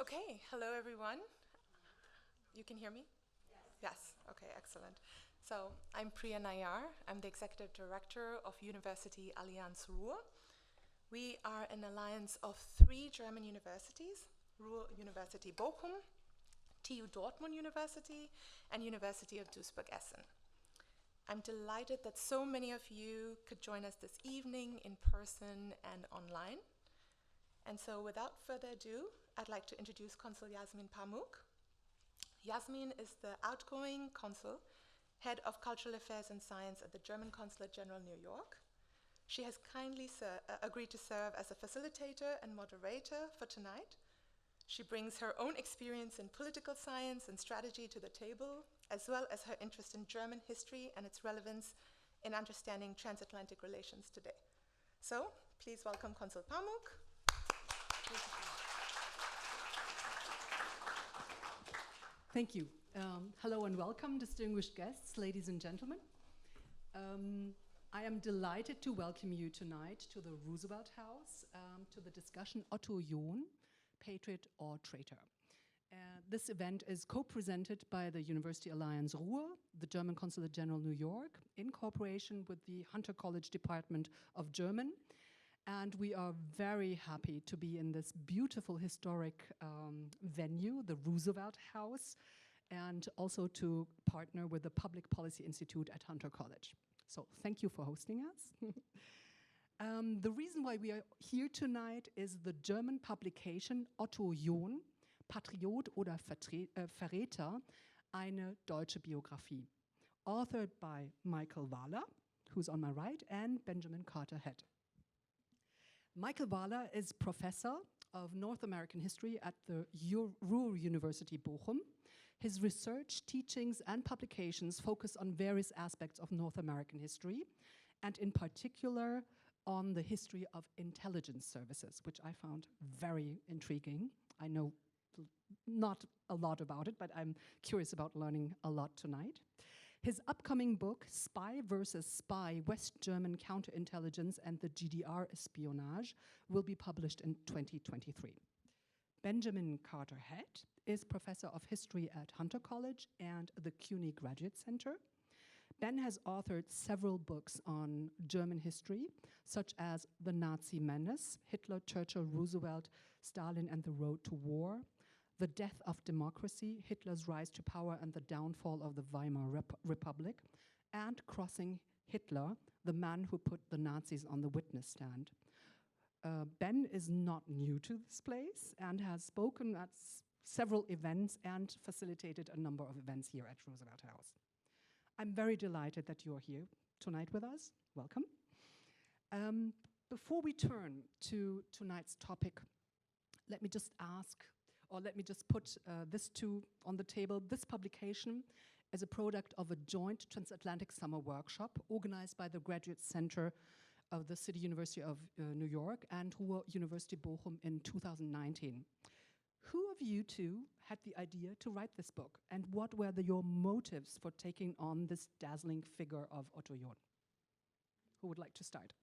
Okay, hello everyone. You can hear me? Yes. Okay, excellent. So I'm Priya Nayar. I'm the Executive Director of University Alliance Ruhr. We are an alliance of 3 German universities: Ruhr University Bochum, TU Dortmund University, and University of Duisburg-Essen. I'm delighted that so many of you could join us this evening in person and online. And so without further ado, I'd like to introduce Consul Yasemin Pamuk. Yasemin is the outgoing consul, head of cultural affairs and science at the German Consulate General, New York. She has kindly agreed to serve as a facilitator and moderator for tonight. She brings her own experience in political science and strategy to the table, as well as her interest in German history and its relevance in understanding transatlantic relations today. So, please welcome Consul Pamuk. Thank you. Hello and welcome, distinguished guests, ladies and gentlemen. I am delighted to welcome you tonight to the Roosevelt House, to the discussion Otto John, Patriot or Traitor. This event is co-presented by the University Alliance Ruhr, the German Consulate General, New York, in cooperation with the Hunter College Department of German. And we are very happy to be in this beautiful historic venue, the Roosevelt House, and also to partner with the Public Policy Institute at Hunter College. So thank you for hosting us. The reason why we are here tonight is the German publication Otto John, Patriot oder Verräter, eine deutsche Biografie, authored by Michael Wala, who's on my right, and Benjamin Hett. Michael Wala is professor of North American history at the Ruhr University Bochum. His research, teachings, and publications focus on various aspects of North American history, and in particular on the history of intelligence services, which I found very intriguing. I know not a lot about it, but I'm curious about learning a lot tonight. His upcoming book, Spy versus Spy, West German Counterintelligence and the GDR Espionage, will be published in 2023. Benjamin Hett is professor of history at Hunter College and the CUNY Graduate Center. Ben has authored several books on German history, such as The Nazi Menace, Hitler, Churchill, Roosevelt, Stalin and the Road to War, The Death of Democracy, Hitler's Rise to Power and the Downfall of the Weimar Republic, and Crossing Hitler, the man who put the Nazis on the witness stand. Ben is not new to this place and has spoken at several events and facilitated a number of events here at Roosevelt House. I'm very delighted that you're here tonight with us. Welcome. Before we turn to tonight's topic, let me just put this on the table. This publication is a product of a joint transatlantic summer workshop organized by the Graduate Center of the City University of New York and Ruhr University Bochum in 2019. Who of you two had the idea to write this book, and what were your motives for taking on this dazzling figure of Otto John? Who would like to start?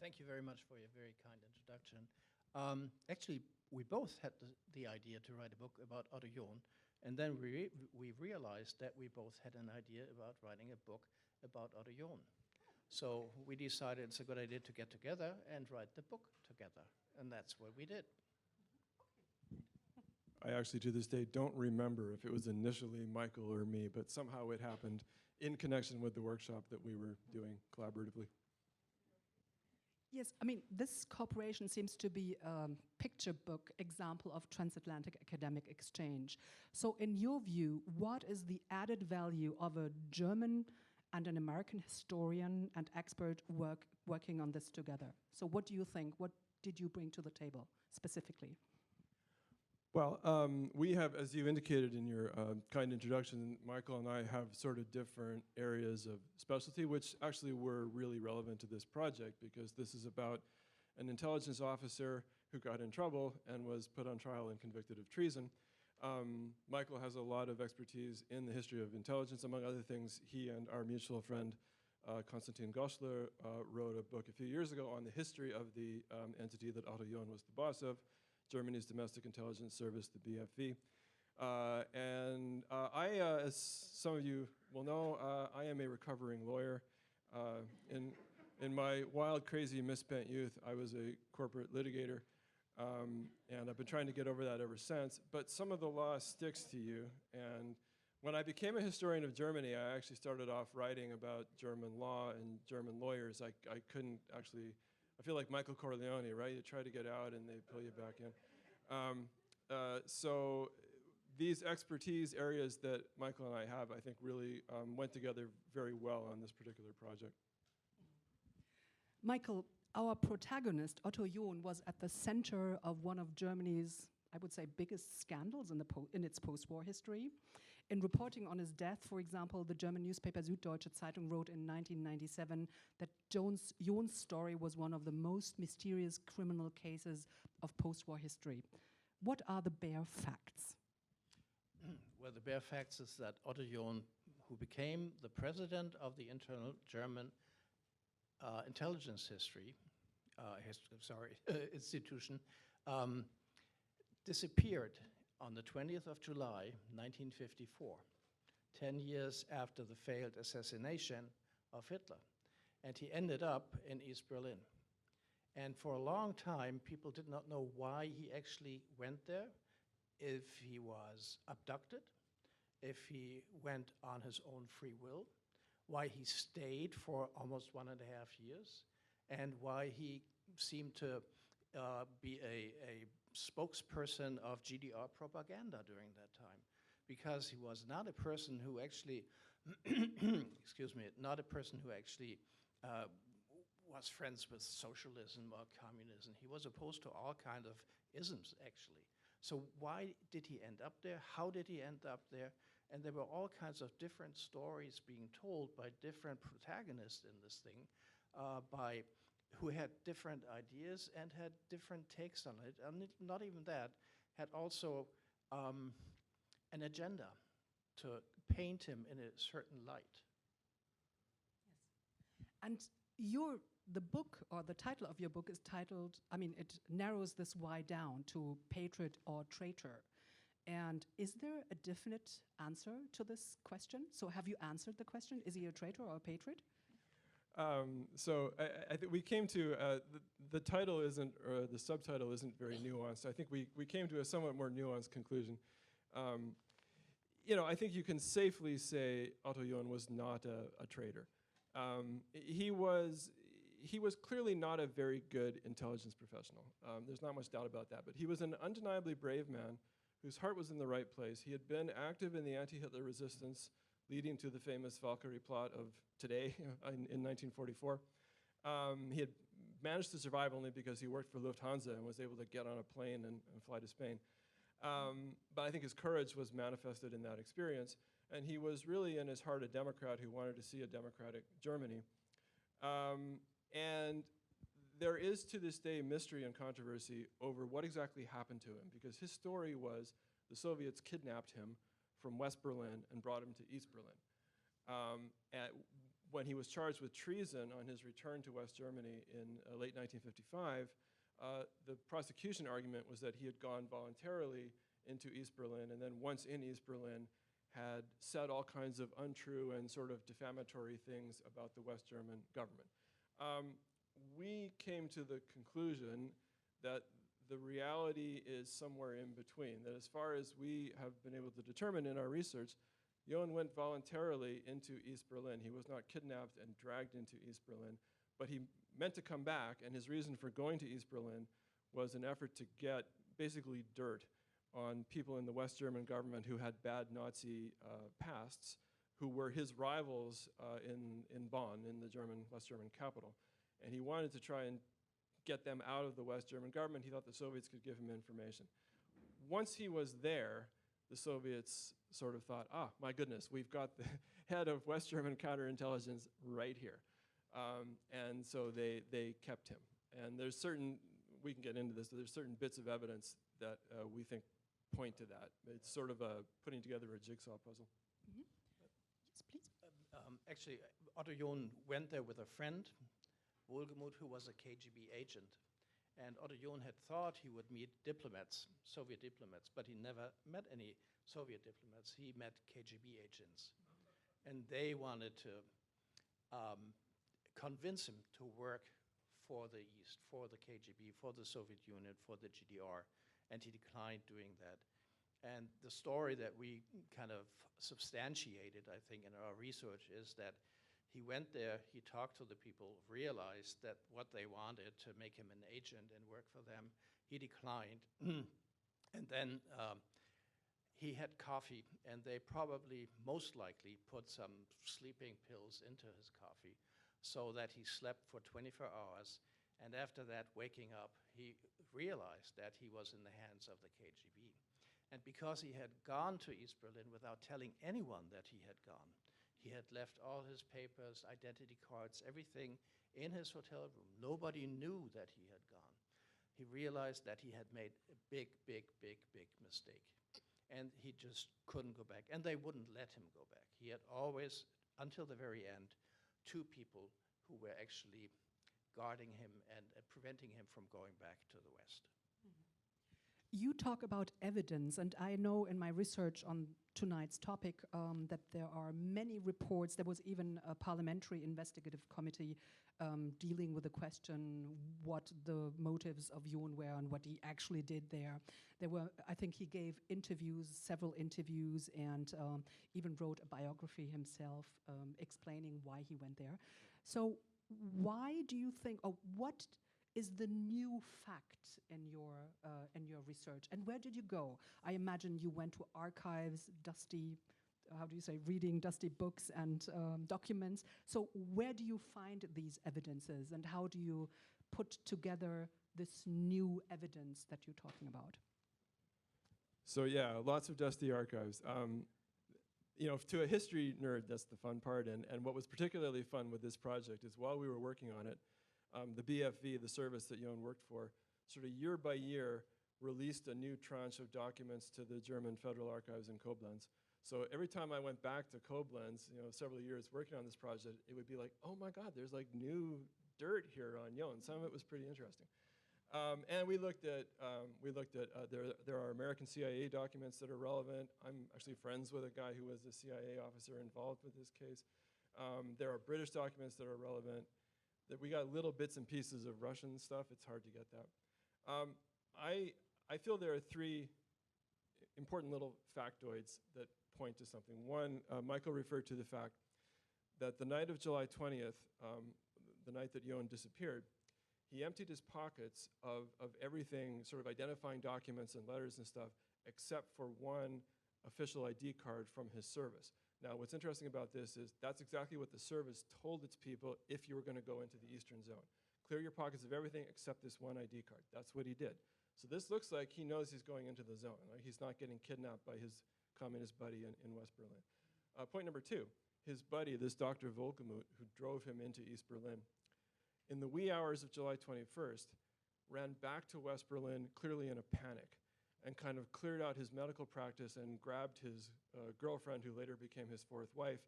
Thank you very much for your very kind introduction. Actually, we both had the idea to write a book about Otto John, and then we realized that we both had an idea about writing a book about Otto John. So we decided it's a good idea to get together and write the book together, and that's what we did. I actually, to this day, don't remember if it was initially Michael or me, but somehow it happened in connection with the workshop that we were doing collaboratively. Yes, I mean, this cooperation seems to be a picture book example of transatlantic academic exchange. So in your view, what is the added value of a German and an American historian and expert working on this together? So what do you think? What did you bring to the table specifically? Well, we have, as you indicated in your kind introduction, Michael and I have sort of different areas of specialty, which actually were really relevant to this project, because this is about an intelligence officer who got in trouble and was put on trial and convicted of treason. Michael has a lot of expertise in the history of intelligence. Among other things, he and our mutual friend, Konstantin Goslar, wrote a book a few years ago on the history of the entity that Otto John was the boss of, Germany's Domestic Intelligence Service, the BFV. As some of you will know, I am a recovering lawyer. In my wild, crazy, misspent youth, I was a corporate litigator, and I've been trying to get over that ever since. But some of the law sticks to you, and when I became a historian of Germany, I actually started off writing about German law and German lawyers. I couldn't actually, I feel like Michael Corleone, right? You try to get out and they pull you back in. So these expertise areas that Michael and I have, I think really went together very well on this particular project. Michael, our protagonist, Otto John, was at the center of one of Germany's, I would say, biggest scandals in its post-war history. In reporting on his death, for example, the German newspaper Süddeutsche Zeitung wrote in 1997 that John's story was one of the most mysterious criminal cases of post-war history. What are the bare facts? Well, the bare facts is that Otto John, who became the president of the internal German intelligence institution, disappeared on the 20th of July, 1954, 10 years after the failed assassination of Hitler. And he ended up in East Berlin. And for a long time, people did not know why he actually went there, if he was abducted, if he went on his own free will, why he stayed for almost 1.5 years, and why he seemed to be a spokesperson of GDR propaganda during that time, because he was not a person who actually, excuse me, not a person who actually was friends with socialism or communism. He was opposed to all kinds of isms, actually. So why did he end up there? How did he end up there? And there were all kinds of different stories being told by different protagonists in this thing, who had different ideas and had different takes on it. And not even that, had also an agenda to paint him in a certain light. Yes. And the book, or the title of your book is titled, I mean, it narrows this why down to Patriot or Traitor. And is there a definite answer to this question? So have you answered the question? Is he a traitor or a patriot? So I think we came to, the title isn't, or the subtitle isn't very nuanced. I think we came to a somewhat more nuanced conclusion. You know, I think you can safely say Otto John was not a traitor. He was clearly not a very good intelligence professional. There's not much doubt about that, but he was an undeniably brave man whose heart was in the right place. He had been active in the anti-Hitler resistance leading to the famous Valkyrie plot of today in 1944. He had managed to survive only because he worked for Lufthansa and was able to get on a plane and fly to Spain. But I think his courage was manifested in that experience, and he was really in his heart a Democrat who wanted to see a democratic Germany. And there is to this day mystery and controversy over what exactly happened to him, because his story was the Soviets kidnapped him from West Berlin and brought him to East Berlin. When he was charged with treason on his return to West Germany in late 1955, the prosecution argument was that he had gone voluntarily into East Berlin, and then once in East Berlin had said all kinds of untrue and sort of defamatory things about the West German government. We came to the conclusion that the reality is somewhere in between, that as far as we have been able to determine in our research, John went voluntarily into East Berlin. He was not kidnapped and dragged into East Berlin, but he meant to come back, and his reason for going to East Berlin was an effort to get basically dirt on people in the West German government who had bad Nazi pasts, who were his rivals in Bonn, in the West German capital. And he wanted to try and get them out of the West German government. He thought the Soviets could give him information. Once he was there, the Soviets sort of thought, my goodness, we've got the head of West German counterintelligence right here. And so they kept him. And there's certain, we can get into this, but there's certain bits of evidence that we think point to that. It's sort of putting together a jigsaw puzzle. Mm-hmm. Yes, please. Actually, Otto John went there with a friend, Wohlgemuth, who was a KGB agent. And Otto John had thought he would meet diplomats, Soviet diplomats, but he never met any Soviet diplomats. He met KGB agents. And they wanted to convince him to work for the East, for the KGB, for the Soviet Union, for the GDR. And he declined doing that. And the story that we kind of substantiated, I think, in our research is that he went there, he talked to the people, realized that what they wanted to make him an agent and work for them, he declined. And then he had coffee, and they probably, most likely, put some sleeping pills into his coffee so that he slept for 24 hours. And after that, waking up, he realized that he was in the hands of the KGB. And because he had gone to East Berlin without telling anyone that he had gone, he had left all his papers, identity cards, everything in his hotel room. Nobody knew that he had gone. He realized that he had made a big, big, big, big mistake. And he just couldn't go back. And they wouldn't let him go back. He had always, until the very end, two people who were actually guarding him and preventing him from going back to the West. You talk about evidence, and I know in my research on tonight's topic that there are many reports. There was even a parliamentary investigative committee dealing with the question what the motives of John were and what he actually did there. There were, I think he gave interviews, several interviews, and even wrote a biography himself explaining why he went there. So why do you think, or what is the new fact in your research, and where did you go? I imagine you went to archives, dusty, how do you say, reading dusty books and documents. So where do you find these evidences, and how do you put together this new evidence that you're talking about? So yeah, lots of dusty archives. You know, to a history nerd, that's the fun part, and what was particularly fun with this project is while we were working on it, the BFV, the service that Jon worked for, sort of year by year released a new tranche of documents to the German Federal Archives in Koblenz. So every time I went back to Koblenz, you know, several years working on this project, it would be like, oh my God, there's like new dirt here on Jon. Some of it was pretty interesting. And we looked at there are American CIA documents that are relevant. I'm actually friends with a guy who was a CIA officer involved with this case. There are British documents that are relevant. That we got little bits and pieces of Russian stuff. It's hard to get that. I feel there are three important little factoids that point to something. One, Michael referred to the fact that the night of July 20th, the night that Jon disappeared, he emptied his pockets of everything, sort of identifying documents and letters and stuff, except for one official ID card from his service. Now, what's interesting about this is that's exactly what the service told its people if you were going to go into the Eastern Zone. Clear your pockets of everything except this one ID card. That's what he did. So this looks like he knows he's going into the zone. Like he's not getting kidnapped by his communist buddy in West Berlin. Point number two, his buddy, this Dr. Volkemuth, who drove him into East Berlin, in the wee hours of July 21st, ran back to West Berlin clearly in a panic and kind of cleared out his medical practice and grabbed his girlfriend, who later became his fourth wife,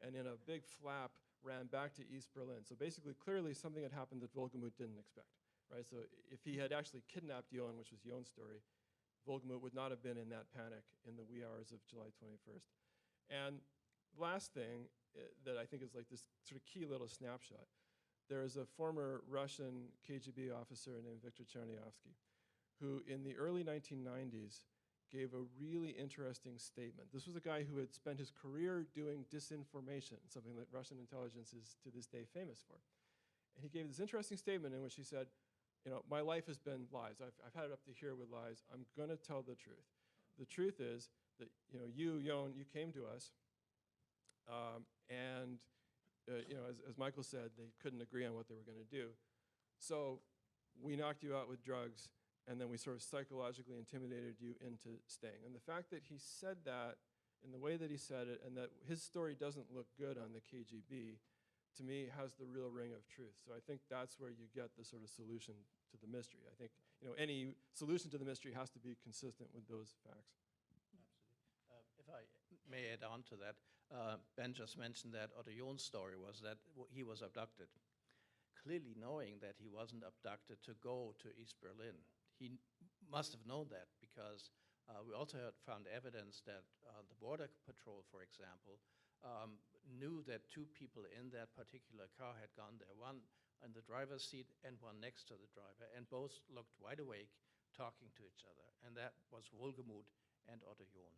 and in a big flap ran back to East Berlin. So basically, clearly something had happened that Volkemuth didn't expect, right? So if he had actually kidnapped Jon, which was Jon's story, Volkemuth would not have been in that panic in the wee hours of July 21st. And last thing that I think is like this sort of key little snapshot, there is a former Russian KGB officer named Viktor Chernyavsky, who in the early 1990s gave a really interesting statement. This was a guy who had spent his career doing disinformation, something that Russian intelligence is to this day famous for. And he gave this interesting statement in which he said, you know, my life has been lies. I've had it up to here with lies. I'm going to tell the truth. The truth is that, you know, you, Jon, you came to us, and you know, as Michael said, they couldn't agree on what they were going to do. So we knocked you out with drugs, and then we sort of psychologically intimidated you into staying. And the fact that he said that in the way that he said it, and that his story doesn't look good on the KGB, to me has the real ring of truth. So I think that's where you get the sort of solution to the mystery. I think, you know, any solution to the mystery has to be consistent with those facts. Absolutely. If I may add on to that, Ben just mentioned that Otto John's story was that he was abducted. clearly knowing that he wasn't abducted to go to East Berlin. He must have known that because we also had found evidence that the Border Patrol, for example, knew that two people in that particular car had gone there, one in the driver's seat and one next to the driver, and both looked wide awake, talking to each other. And that was Wohlgemuth and Otto John.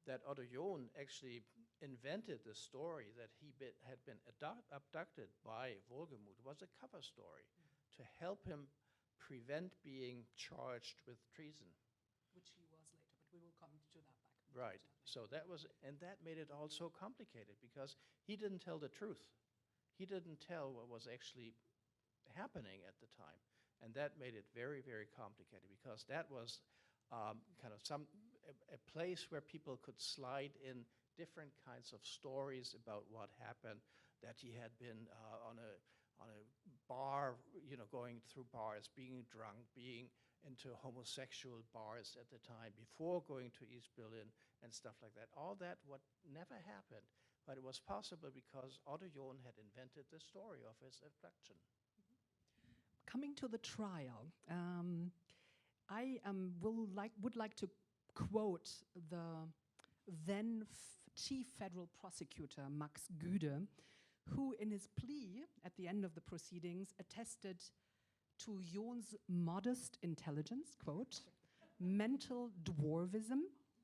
That Otto John actually invented the story that he had been abducted by Wohlgemuth was a cover story to help him prevent being charged with treason. Which he was later, but we will come to that back. Right. So that was, and that made it all so complicated because he didn't tell the truth. He didn't tell what was actually happening at the time. And that made it very, very complicated because that was kind of a place where people could slide in different kinds of stories about what happened, that he had been on a bar, going through bars, being drunk, being into homosexual bars at the time before going to East Berlin and stuff like that. All that what never happened, but it was possible because Otto John had invented the story of his abduction. Coming to the trial, I would like to quote the then chief federal prosecutor, Max Güde, who in his plea at the end of the proceedings attested to John's modest intelligence, quote, mental dwarvism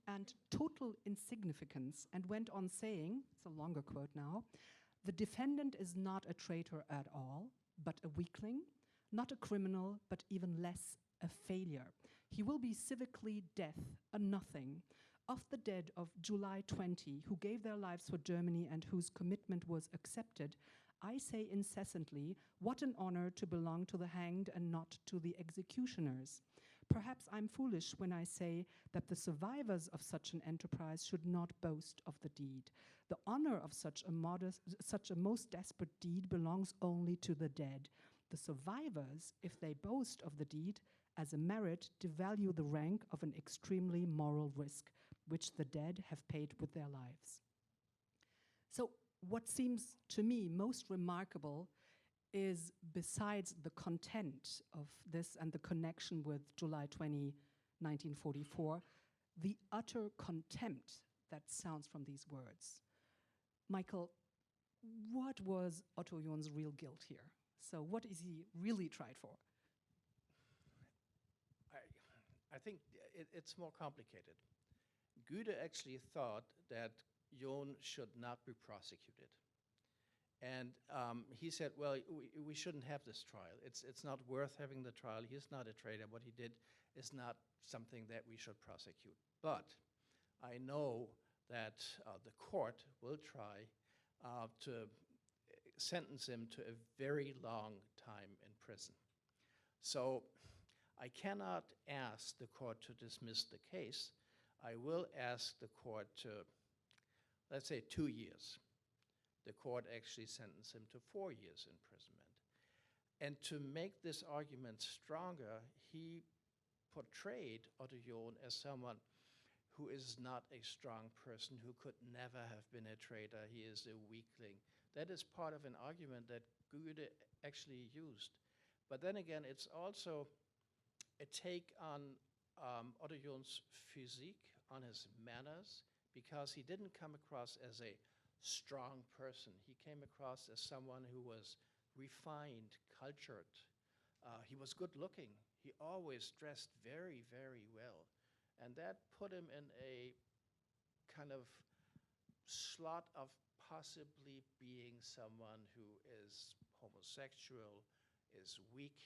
and total insignificance, and went on saying, it's a longer quote now, the defendant is not a traitor at all, but a weakling, not a criminal, but even less a failure. He will be civically death, a nothing, of the dead of July 20, who gave their lives for Germany and whose commitment was accepted, I say incessantly, what an honor to belong to the hanged and not to the executioners. Perhaps I'm foolish when I say that the survivors of such an enterprise should not boast of the deed. The honor of such a most desperate deed belongs only to the dead. The survivors, if they boast of the deed as a merit, devalue the rank of an extremely moral risk, which the dead have paid with their lives. So what seems to me most remarkable is, besides the content of this and the connection with July 20, 1944, the utter contempt that sounds from these words. Michael, what was Otto John's real guilt here? So what is he really tried for? I think it's more complicated. Güde actually thought that John should not be prosecuted. And he said, well, we shouldn't have this trial. It's not worth having the trial. He's not a traitor. What he did is not something that we should prosecute. But I know that the court will try to sentence him to a very long time in prison. So I cannot ask the court to dismiss the case. I will ask the court to, let's say, 2 years. The court actually sentenced him to 4 years imprisonment. And to make this argument stronger, he portrayed Otto John as someone who is not a strong person, who could never have been a traitor. He is a weakling. That is part of an argument that Güde actually used. But then again, it's also a take on Otto John's physique, on his manners, because he didn't come across as a strong person. He came across as someone who was refined, cultured. He was good looking. He always dressed very, very well. And that put him in a kind of slot of possibly being someone who is homosexual, is weak,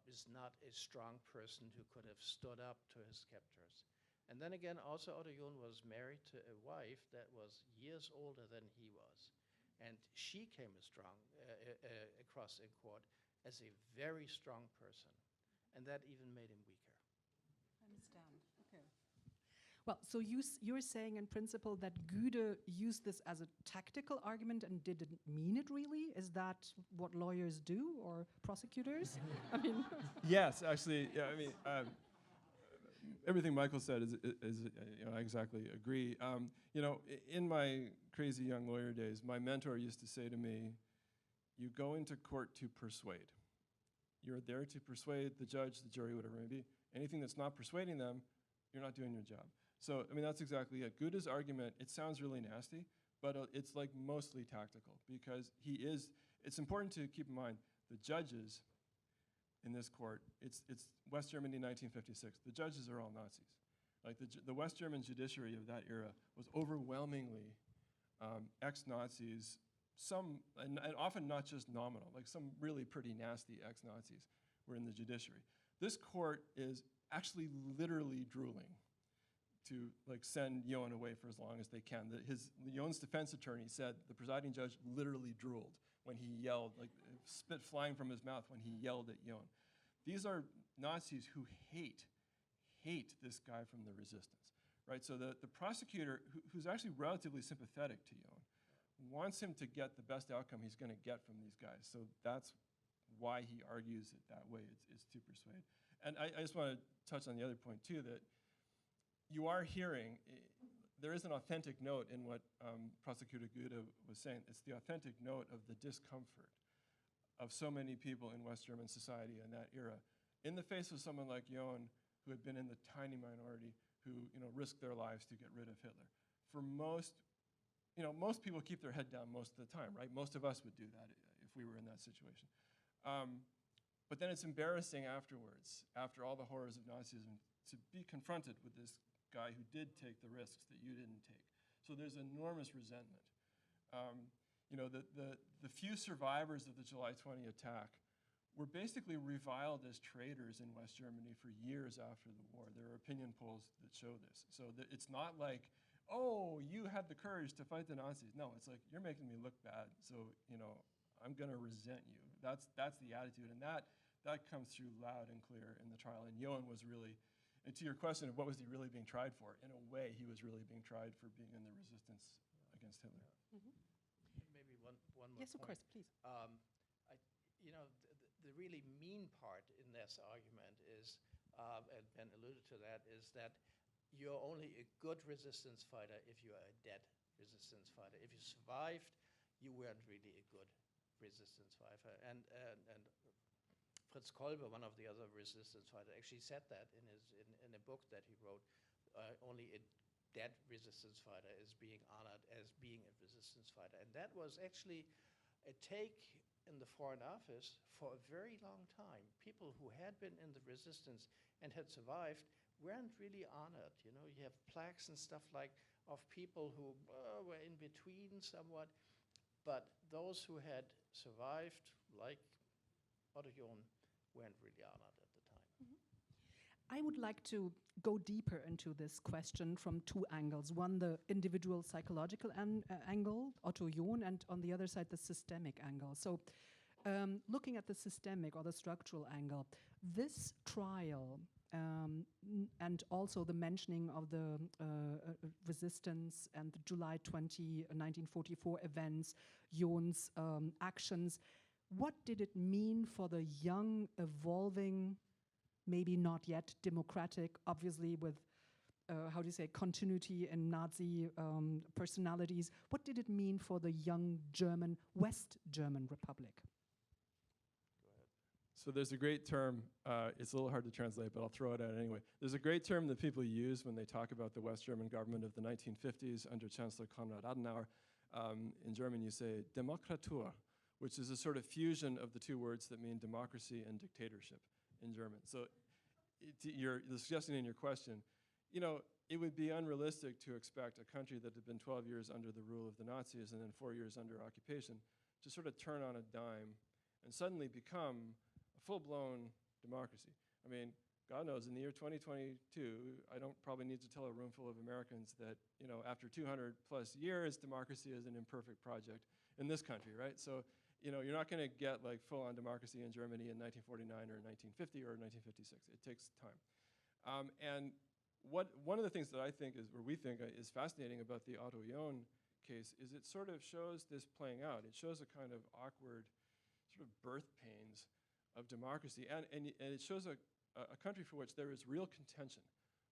is not a strong person who could have stood up to his captors. And then again, also Otto John was married to a wife that was years older than he was. And she came across in court as a very strong person. And that even made him weaker. I understand. Okay. Well, so you're saying in principle that Güde used this as a tactical argument and didn't mean it really? Is that what lawyers do, or prosecutors? I mean, yes, actually, yeah. I mean, everything Michael said is I exactly agree. In my crazy young lawyer days, my mentor used to say to me, you go into court to persuade. You're there to persuade the judge, the jury, whatever it may be. Anything that's not persuading them, you're not doing your job. So, I mean, that's exactly it. Guda's argument, it sounds really nasty, but it's like mostly tactical because it's important to keep in mind the judges in this court, it's West Germany 1956. The judges are all Nazis. Like the West German judiciary of that era was overwhelmingly ex-Nazis, and often not just nominal, like some really pretty nasty ex-Nazis were in the judiciary. This court is actually literally drooling to like send Johan away for as long as they can. Johan's defense attorney said the presiding judge literally drooled when he yelled, like spit flying from his mouth when he yelled at Johan. These are Nazis who hate this guy from the resistance, right? So the prosecutor, who's actually relatively sympathetic to Johan, wants him to get the best outcome he's gonna get from these guys. So that's why he argues it that way, is to persuade. And I just wanna touch on the other point too, that you are hearing, there is an authentic note in what Prosecutor Guda was saying. It's the authentic note of the discomfort of so many people in West German society in that era, in the face of someone like Johan, who had been in the tiny minority, who risked their lives to get rid of Hitler. For most people keep their head down most of the time, right? Most of us would do that if we were in that situation. But then it's embarrassing afterwards, after all the horrors of Nazism, to be confronted with this guy who did take the risks that you didn't take. So there's enormous resentment. The few survivors of the July 20 attack were basically reviled as traitors in West Germany for years after the war. There are opinion polls that show this. So it's not like, oh, you had the courage to fight the Nazis. No, it's like, you're making me look bad, so I'm gonna resent you. That's the attitude, and that comes through loud and clear in the trial. And Johan was really, and to your question of what was he really being tried for, in a way, he was really being tried for being in the resistance against Hitler. Mm-hmm. Maybe one more Yes, of point. course, please. The really mean part in this argument is, and Ben alluded to that, is that you're only a good resistance fighter if you are a dead resistance fighter. If you survived, you weren't really a good resistance fighter. And Fritz Kolbe, one of the other resistance fighters, actually said that in a book that he wrote. Only a dead resistance fighter is being honored as being a resistance fighter. And that was actually a take in the Foreign Office for a very long time. People who had been in the resistance and had survived weren't really honored. You have plaques and stuff like of people who were in between somewhat, but those who had survived, like Otto John, weren't really honored at the time. Mm-hmm. I would like to go deeper into this question from two angles. One, the individual psychological angle, Otto John, and on the other side, the systemic angle. So looking at the systemic or the structural angle, this trial and also the mentioning of the resistance and the July 20, 1944 events, John's actions, what did it mean for the young, evolving, maybe not yet democratic, obviously with, continuity in Nazi personalities. What did it mean for the young German, West German Republic? Go ahead. So there's a great term, it's a little hard to translate, but I'll throw it out anyway. There's a great term that people use when they talk about the West German government of the 1950s under Chancellor Konrad Adenauer. In German you say Demokratur, which is a sort of fusion of the two words that mean democracy and dictatorship in German. So you're suggesting in your question, it would be unrealistic to expect a country that had been 12 years under the rule of the Nazis and then 4 years under occupation to sort of turn on a dime and suddenly become a full-blown democracy. I mean, God knows, in the year 2022, I don't probably need to tell a room full of Americans that, after 200 plus years, democracy is an imperfect project in this country, right? So, you're not gonna get like full-on democracy in Germany in 1949 or 1950 or 1956. It takes time. And one of the things that I think is, or we think is fascinating about the Otto John case is it sort of shows this playing out. It shows a kind of awkward sort of birth pains of democracy. And it shows a country for which there is real contention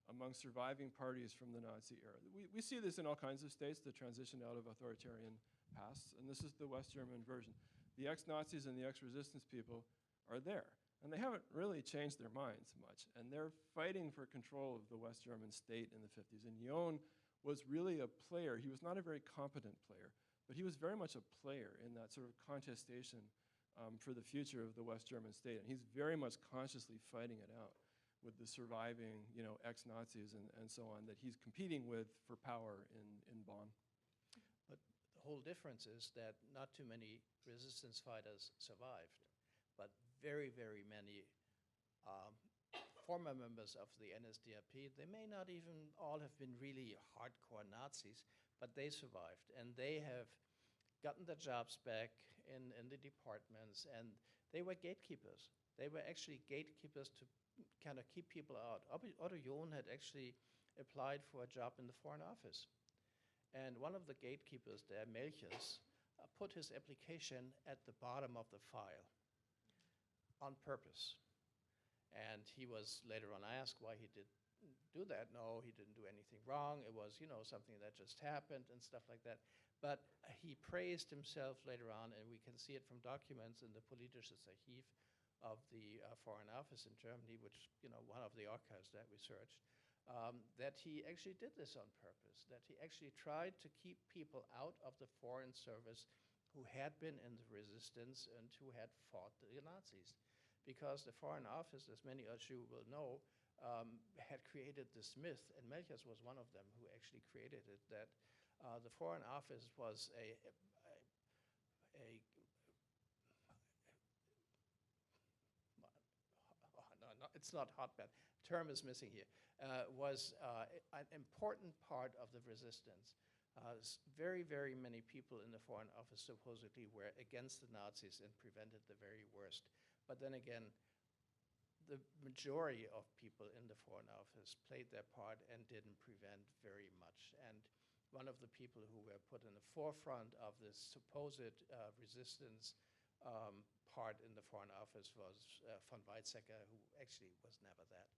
among surviving parties from the Nazi era. We see this in all kinds of states, the transition out of authoritarian pasts, and this is the West German version. the ex-Nazis and the ex-resistance people are there. And they haven't really changed their minds much. And they're fighting for control of the West German state in the 50s. And John was really a player. He was not a very competent player, but he was very much a player in that sort of contestation for the future of the West German state. And he's very much consciously fighting it out with the surviving, ex-Nazis and so on that he's competing with for power in Bonn. But the whole difference is that not too many resistance fighters survived, but very, very many former members of the NSDAP. They may not even all have been really hardcore Nazis, but they survived, and they have gotten their jobs back in the departments, and they were gatekeepers. They were actually gatekeepers to kind of keep people out. Otto John had actually applied for a job in the Foreign Office, and one of the gatekeepers there, Melchers, put his application at the bottom of the file on purpose. And he was later on asked why he did do that. No, he didn't do anything wrong. It was, something that just happened and stuff like that. But he praised himself later on, and we can see it from documents in the Politisches Archiv of the Foreign Office in Germany, which, one of the archives that we searched, that he actually did this on purpose, that he actually tried to keep people out of the foreign service who had been in the resistance and who had fought the Nazis. Because the Foreign Office, as many of you will know, had created this myth, and Melchers was one of them who actually created it, that the Foreign Office was it's not hotbed, term is missing here, was an important part of the resistance. Very, very many people in the Foreign Office supposedly were against the Nazis and prevented the very worst. But then again, the majority of people in the Foreign Office played their part and didn't prevent very much. And one of the people who were put in the forefront of this supposed resistance part in the Foreign Office was von Weizsäcker, who actually was never that.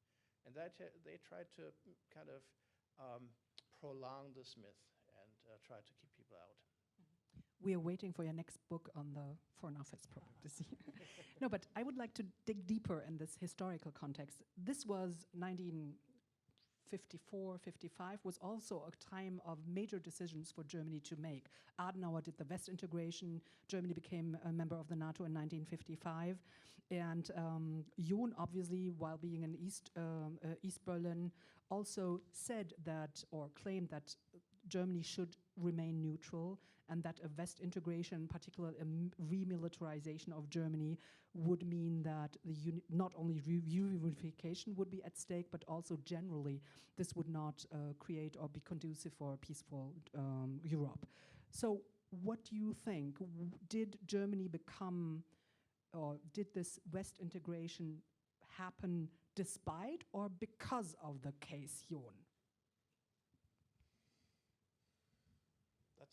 And that they tried to kind of prolong this myth and try to keep people out. We are waiting for your next book on the Foreign Office probably this year. No, but I would like to dig deeper in this historical context. This was 1954, 55, was also a time of major decisions for Germany to make. Adenauer did the West integration. Germany became a member of the NATO in 1955. And John, obviously, while being in East Berlin, also said that, or claimed that Germany should remain neutral, and that a West integration, particularly a remilitarization of Germany, would mean that not only reunification would be at stake, but also generally this would not create or be conducive for a peaceful Europe. So what do you think? Did Germany become, or did this West integration happen despite or because of the case John?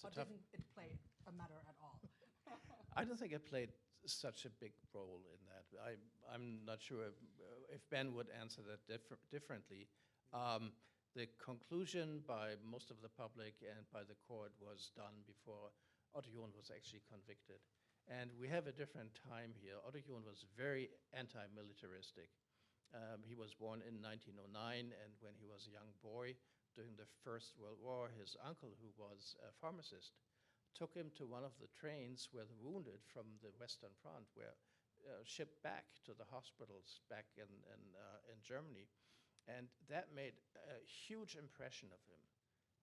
Or didn't it play a matter at all? I don't think it played such a big role in that. I'm not sure if Ben would answer that differently. The conclusion by most of the public and by the court was done before Otto John was actually convicted. And we have a different time here. Otto John was very anti-militaristic. He was born in 1909, and when he was a young boy, during the First World War, his uncle, who was a pharmacist, took him to one of the trains where the wounded from the Western Front were shipped back to the hospitals back in Germany. And that made a huge impression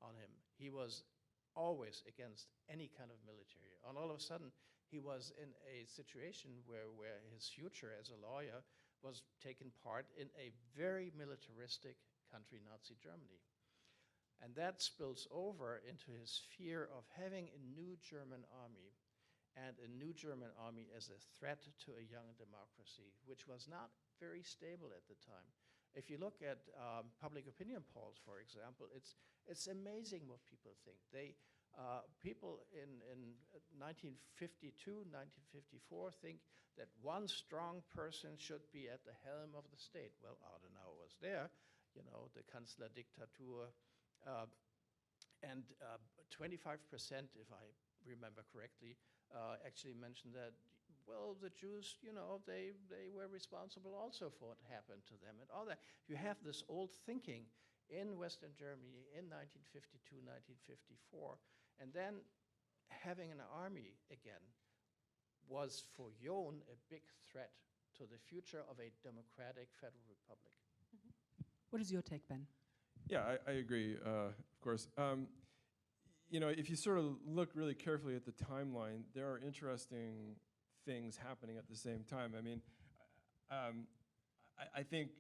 on him. He was always against any kind of military. And all of a sudden, he was in a situation where his future as a lawyer was taking part in a very militaristic country, Nazi Germany. And that spills over into his fear of having a new German army, and a new German army as a threat to a young democracy, which was not very stable at the time. If you look at public opinion polls, for example, it's amazing what people think. People in 1952, 1954 think that one strong person should be at the helm of the state. Well, Adenauer was there, the Kanzlerdiktatur. And 25%, if I remember correctly, actually mentioned that well, the Jews, you know, they were responsible also for what happened to them and all that. You have this old thinking in Western Germany in 1952, 1954, and then having an army again was for John a big threat to the future of a democratic federal republic. What is your take, Ben? Yeah, I agree, of course. You know, if you sort of look really carefully at the timeline, there are interesting things happening at the same time. I mean, I think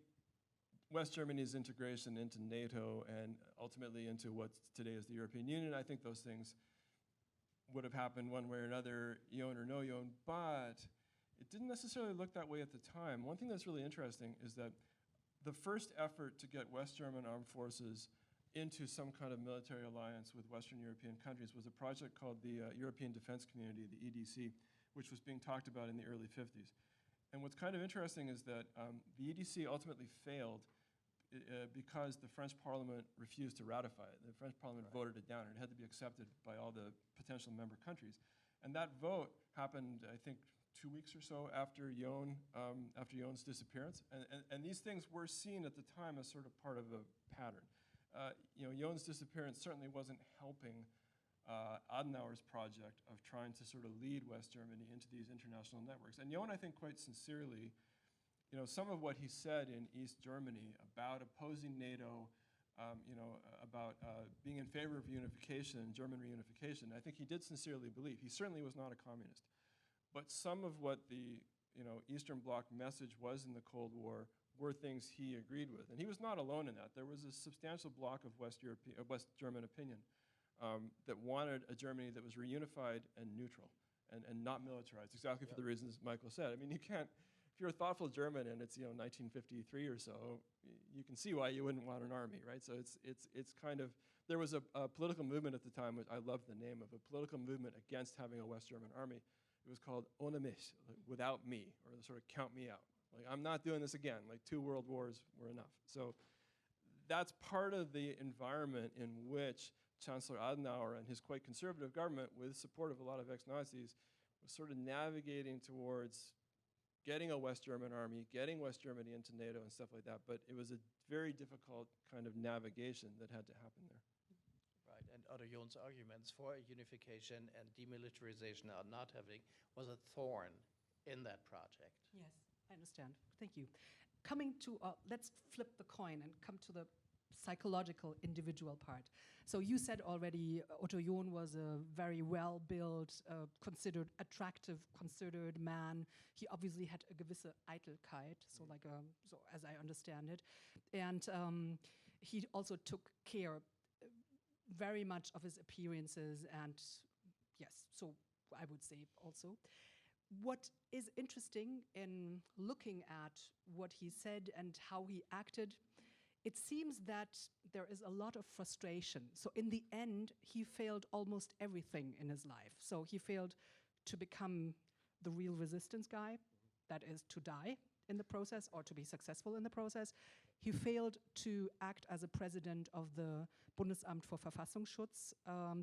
West Germany's integration into NATO and ultimately into what today is the European Union, I think those things would have happened one way or another, Yon or no Yon, but it didn't necessarily look that way at the time. One thing that's really interesting is that the first effort to get West German armed forces into some kind of military alliance with Western European countries was a project called the European Defense Community, the EDC, which was being talked about in the early 50s. And what's kind of interesting is that the EDC ultimately failed because the French Parliament refused to ratify it. The French Parliament voted it down, and it had to be accepted by all the potential member countries. And that vote happened, I think, 2 weeks or so after Jon's disappearance. And these things were seen at the time as sort of part of a pattern. You know, Jon's disappearance certainly wasn't helping Adenauer's project of trying to sort of lead West Germany into these international networks. And Jon, I think quite sincerely, you know, some of what he said in East Germany about opposing NATO, you know, about being in favor of unification, German reunification, I think he did sincerely believe. He certainly was not a communist. But some of what the, you know, Eastern Bloc message was in the Cold War were things he agreed with. And he was not alone in that. There was a substantial block of West German opinion that wanted a Germany that was reunified and neutral and not militarized, exactly for the reasons Michael said. I mean, you can't, if you're a thoughtful German and it's, you know, 1953 or so, you can see why you wouldn't want an army, right? So it's kind of, there was a political movement at the time, which I love the name of, a political movement against having a West German army. It was called Ohne mich, like without me, or sort of count me out. Like, I'm not doing this again. Like 2 world wars were enough. So that's part of the environment in which Chancellor Adenauer and his quite conservative government, with support of a lot of ex-Nazis, was sort of navigating towards getting a West German army, getting West Germany into NATO and stuff like that. But it was a very difficult kind of navigation that had to happen there. Right, and Otto John's arguments for unification and demilitarization are not having was a thorn in that project. Yes, I understand. Thank you. Coming to, let's flip the coin and come to the psychological individual part. So you said already Otto John was a very well-built, considered attractive, considered man. He obviously had a gewisse Eitelkeit, so like so as I understand it. And he also took care very much of his appearances, and yes, so I would say also. What is interesting in looking at what he said and how he acted, it seems that there is a lot of frustration. So in the end, he failed almost everything in his life. So he failed to become the real resistance guy, that is to die in the process or to be successful in the process. He failed to act as a president of the Bundesamt für Verfassungsschutz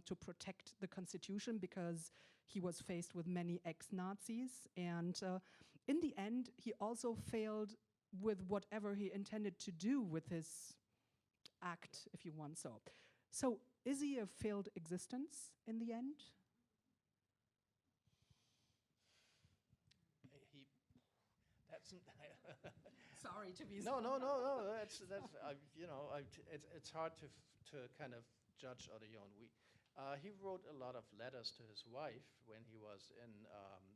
to protect the constitution, because he was faced with many ex-Nazis. And in the end, he also failed with whatever he intended to do with his act, if you want so. So is he a failed existence in the end? Sorry to be No. That's you know, it's hard to kind of judge Otto John. He wrote a lot of letters to his wife when he was in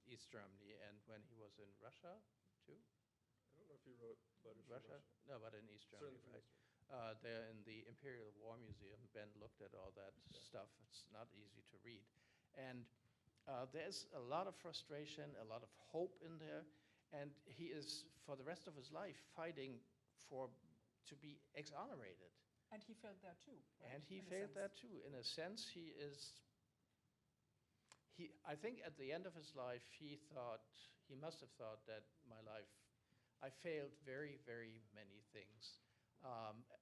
East Germany and when he was in Russia too. I don't know if he wrote letters to Russia. No, but in East Germany, right? They're in the Imperial War Museum. Ben looked at all that stuff. It's not easy to read, and there's a lot of frustration, a lot of hope in there. And he is, for the rest of his life, fighting to be exonerated. And he failed there too. Right? And he failed there too. In a sense, I think at the end of his life, he must have thought that my life, I failed very, very many things.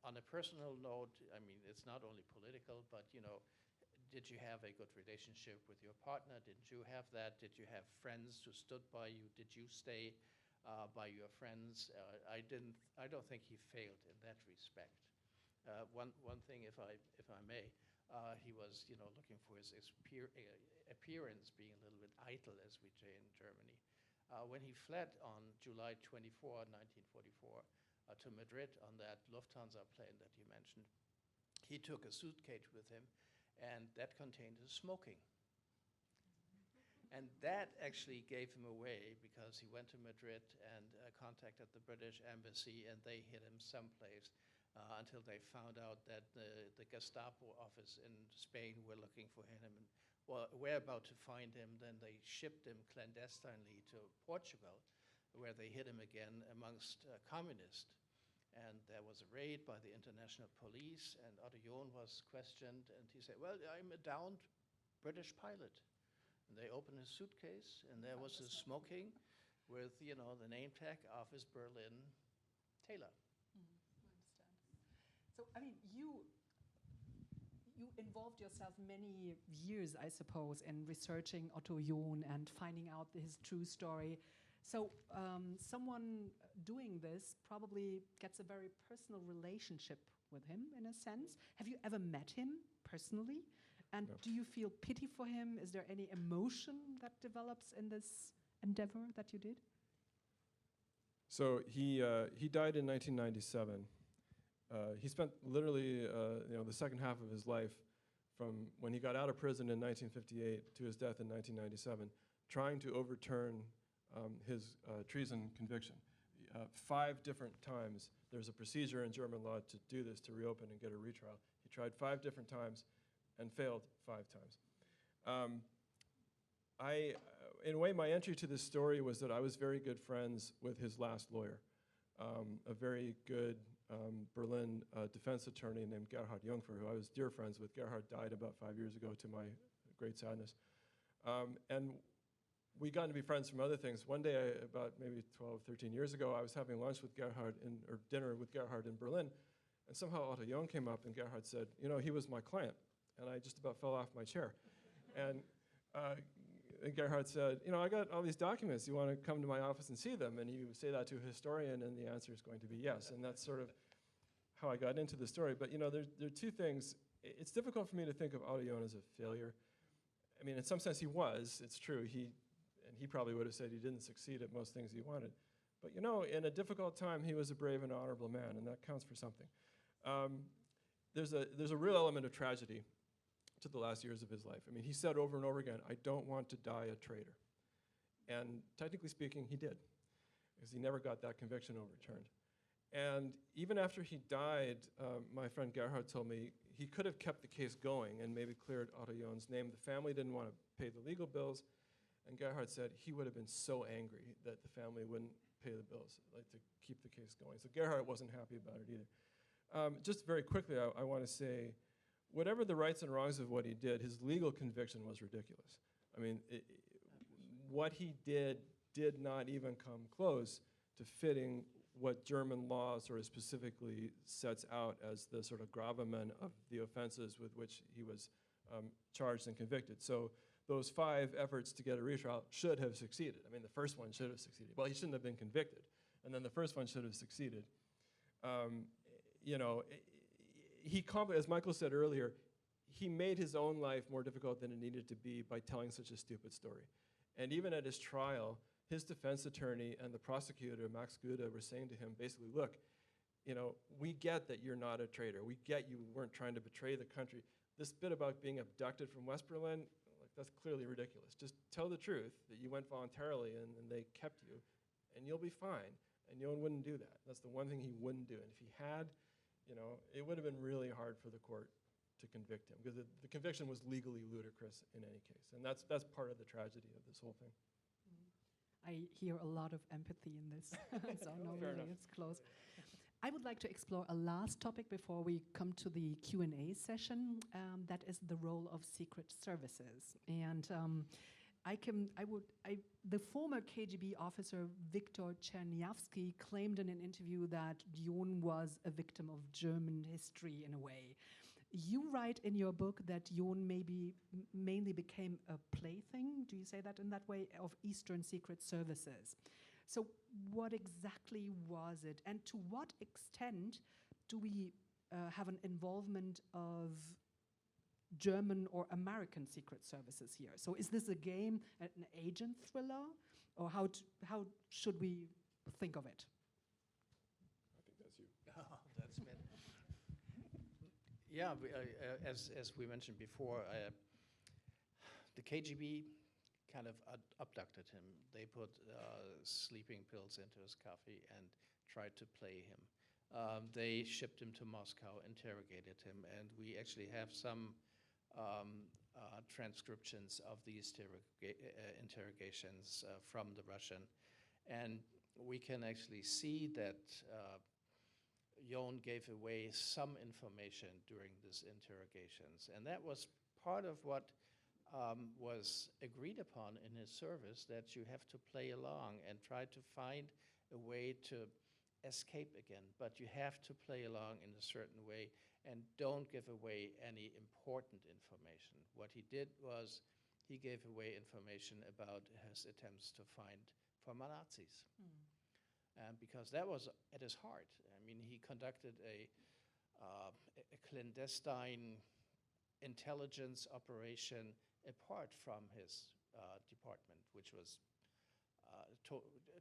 On a personal note, I mean, it's not only political, but, you know, did you have a good relationship with your partner? Didn't you have that? Did you have friends who stood by you? Did you stay by your friends? I don't think he failed in that respect. One thing, if I may, he was, looking for his appearance, being a little bit eitel, as we say in Germany. When he fled on July 24, 1944, to Madrid on that Lufthansa plane that you mentioned, he took a suitcase with him, and that contained his smoking. And that actually gave him away, because he went to Madrid and contacted the British embassy, and they hid him someplace until they found out that the Gestapo office in Spain were looking for him and were about to find him. Then they shipped him clandestinely to Portugal, where they hid him again amongst communists. And there was a raid by the international police, and Otto John was questioned, and he said, well, I'm a downed British pilot. And they opened his suitcase, and there was his smoking with, the name tag Office Berlin Taylor. I understand. So, I mean, you involved yourself many years, I suppose, in researching Otto John and finding out his true story. So someone doing this probably gets a very personal relationship with him, in a sense. Have you ever met him personally? And No. do you feel pity for him? Is there any emotion that develops in this endeavor that you did? So he died in 1997. He spent literally the second half of his life, from when he got out of prison in 1958 to his death in 1997, trying to overturn his treason conviction. 5 different times. There's a procedure in German law to do this, to reopen and get a retrial. He tried 5 different times and failed 5 times. In a way, my entry to this story was that I was very good friends with his last lawyer, a very good Berlin defense attorney named Gerhard Jungfer, who I was dear friends with. Gerhard died about 5 years ago, to my great sadness. And we got to be friends from other things. One day, about maybe 12, 13 years ago, I was having lunch with Gerhard, or dinner with Gerhard in Berlin, and somehow Otto John came up, and Gerhard said, he was my client. And I just about fell off my chair. And Gerhard said, I got all these documents. You want to come to my office and see them? And he would say that to a historian, and the answer is going to be yes. And that's sort of how I got into the story. But, there are 2 things. It's difficult for me to think of Otto John as a failure. I mean, in some sense he was. It's true. He probably would have said he didn't succeed at most things he wanted. But, in a difficult time, he was a brave and honorable man, and that counts for something. There's a real element of tragedy to the last years of his life. I mean, he said over and over again, I don't want to die a traitor. And technically speaking, he did, because he never got that conviction overturned. And even after he died, my friend Gerhard told me he could have kept the case going and maybe cleared Otto John's name. The family didn't want to pay the legal bills, and Gerhard said he would have been so angry that the family wouldn't pay the bills, like to keep the case going. So Gerhard wasn't happy about it either. Just very quickly, I want to say, whatever the rights and wrongs of what he did, his legal conviction was ridiculous. I mean, what he did not even come close to fitting what German law sort of specifically sets out as the sort of gravamen of the offenses with which he was charged and convicted. So those 5 efforts to get a retrial should have succeeded. I mean, the first one should have succeeded. Well, he shouldn't have been convicted. And then the first one should have succeeded. As Michael said earlier, he made his own life more difficult than it needed to be by telling such a stupid story. And even at his trial, his defense attorney and the prosecutor, Max Gude, were saying to him, basically, look, we get that you're not a traitor. We get you weren't trying to betray the country. This bit about being abducted from West Berlin, that's clearly ridiculous. Just tell the truth, that you went voluntarily and they kept you, and you'll be fine. And John wouldn't do that. That's the one thing he wouldn't do. And if he had, it would have been really hard for the court to convict him, because the conviction was legally ludicrous in any case. And that's part of the tragedy of this whole thing. I hear a lot of empathy in this. So no, Fair really, enough. it's close. I would like to explore a last topic before we come to the Q&A session. That is the role of secret services. And the former KGB officer Viktor Chernyavsky claimed in an interview that John was a victim of German history in a way. You write in your book that John mainly became a plaything, do you say that in that way, of Eastern secret services. So what exactly was it? And to what extent do we have an involvement of German or American secret services here? So is this a game, an agent thriller? Or how should we think of it? I think that's you. Oh, that's me. Yeah, as we mentioned before, the KGB kind of abducted him. They put sleeping pills into his coffee and tried to play him. They shipped him to Moscow, interrogated him, and we actually have some transcriptions of these interrogations from the Russian. And we can actually see that John gave away some information during these interrogations. And that was part of what was agreed upon in his service, that you have to play along and try to find a way to escape again. But you have to play along in a certain way and don't give away any important information. What he did was he gave away information about his attempts to find former Nazis. Because that was at his heart. I mean, he conducted a clandestine intelligence operation apart from his department, which was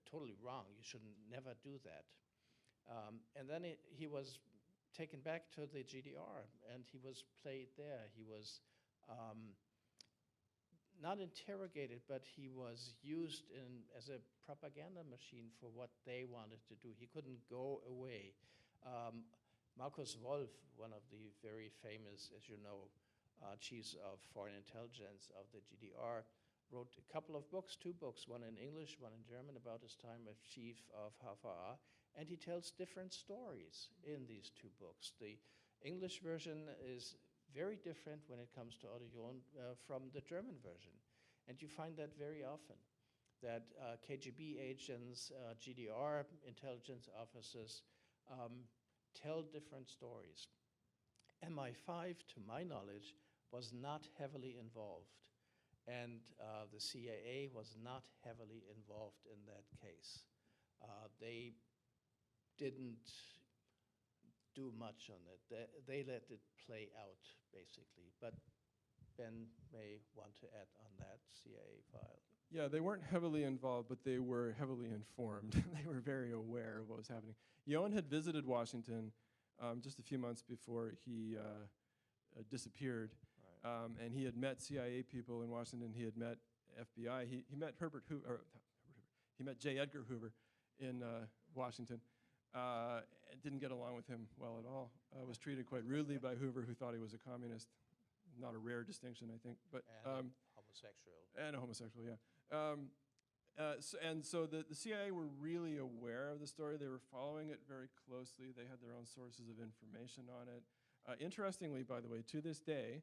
totally wrong. You should never do that. And then he was taken back to the GDR, and he was played there. He was not interrogated, but he was used as a propaganda machine for what they wanted to do. He couldn't go away. Markus Wolff, one of the very famous, as you know, chiefs of foreign intelligence of the GDR, wrote a couple of books, 2 books, one in English, one in German, about his time as chief of HVA, and he tells different stories in these 2 books. The English version is very different when it comes to Otto John from the German version. And you find that very often, that KGB agents, GDR intelligence officers tell different stories. MI5, to my knowledge, was not heavily involved. And the CIA was not heavily involved in that case. They didn't do much on it. They let it play out, basically. But Ben may want to add on that CIA file. Yeah, they weren't heavily involved, but they were heavily informed. They were very aware of what was happening. John had visited Washington just a few months before he disappeared. Right. And he had met CIA people in Washington. He had met FBI. He met Herbert Hoover. He met J. Edgar Hoover in Washington. Didn't get along with him well at all. Was treated quite rudely by Hoover, who thought he was a communist. Not a rare distinction, I think. But homosexual. And a homosexual, yeah. So the CIA were really aware of the story. They were following it very closely. They had their own sources of information on it. Interestingly, by the way, to this day,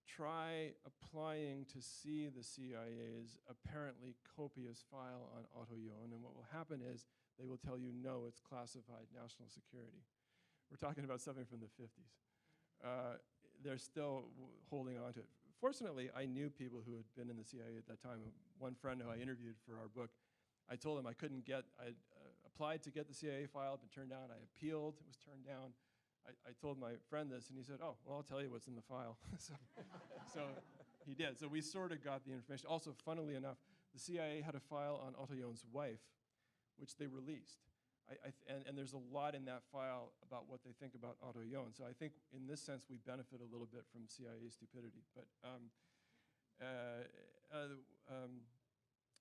try applying to see the CIA's apparently copious file on Otto John, and what will happen is they will tell you, no, it's classified national security. We're talking about something from the 50s. They're still holding on to it. Fortunately, I knew people who had been in the CIA at that time. One friend who I interviewed for our book, I told him I couldn't get, I applied to get the CIA file, been turned down. I appealed, it was turned down. I told my friend this, and he said, oh, well, I'll tell you what's in the file. so he did. So we sort of got the information. Also, funnily enough, the CIA had a file on Otto John's wife, which they released. And there's a lot in that file about what they think about Otto John. So I think in this sense, we benefit a little bit from CIA stupidity. But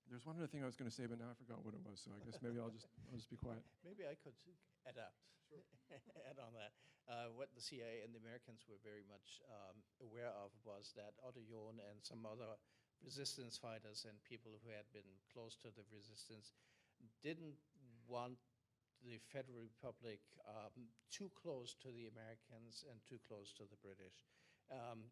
there's one other thing I was going to say, but now I forgot what it was. So I guess maybe I'll just be quiet. Maybe I could adapt. Sure. Add on that. What the CIA and the Americans were very much aware of was that Otto John and some other resistance fighters and people who had been close to the resistance didn't want the Federal Republic too close to the Americans and too close to the British.